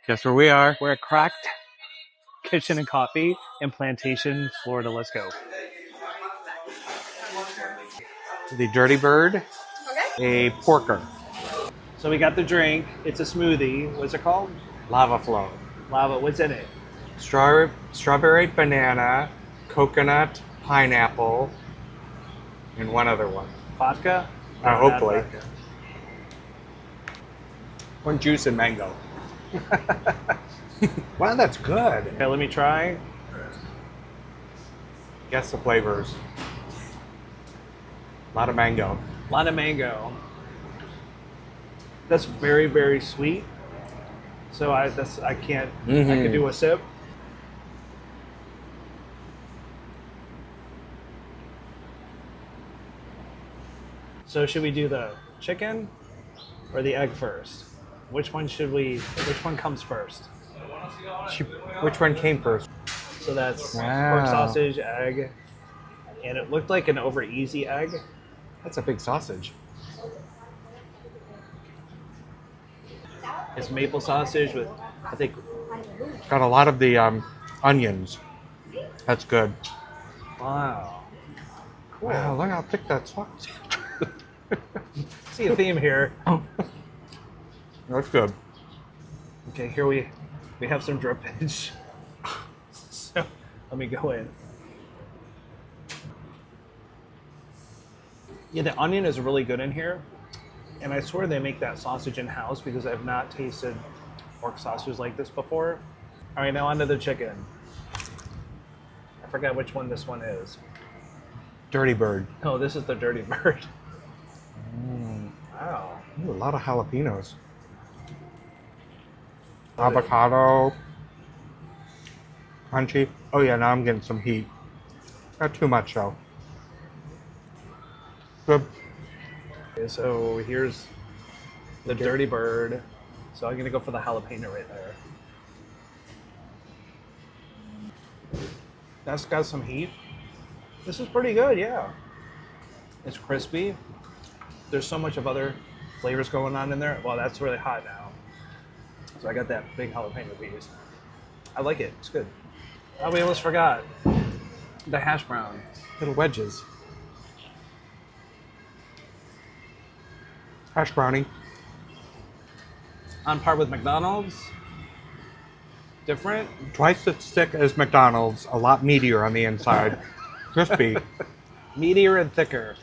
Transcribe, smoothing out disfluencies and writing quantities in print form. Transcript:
Guess where we are? We're at Cracked Kitchen and Coffee in Plantation, Florida. Let's go. The Dirty Bird, a porker, So we got the drink. It's a smoothie. What's it called? lava flow, Lava. What's in it? strawberry banana, coconut, pineapple, and one other one. Vodka? Uh, No, not hopefully. vodka. One juice and mango. Wow, that's good. Okay, let me try. Guess the flavors. A lot of mango. A lot of mango. That's very, very sweet. So I can't. I Mhm. could do a sip. So should we do the chicken or the egg first? Which one should we? Which one comes first? Which one came first? So that's Wow. pork sausage, egg, and it looked like an over easy egg. That's a big sausage. It's maple sausage with, I think, Got a lot of the onions. That's good. wow. Cool. Wow, look how thick that sauce. See a theme here. That's good. Okay, here we have some drippage. So let me go in. Yeah, the onion is really good in here. And I swear they make that sausage in-house because I've not tasted pork sausage like this before. All right, now onto the chicken. I forgot which one this one is. Dirty Bird. Oh, this is the Dirty Bird. Wow. Ooh, a lot of jalapenos. Avocado. Crunchy. Oh yeah, now I'm getting some heat. Not too much though. Good. Okay, so here's the Dirty Bird. So I'm gonna go for the jalapeno right there. That's got some heat. This is pretty good, yeah. It's crispy. There's so much of other flavors going on in there. Well, that's really hot now. So I got that big jalapeno piece. I like it. It's good. Oh, we almost forgot the hash brown. Little wedges. Hash brownie. On par with McDonald's. Different. Twice as thick as McDonald's. A lot meatier on the inside. Crispy. Meatier and thicker.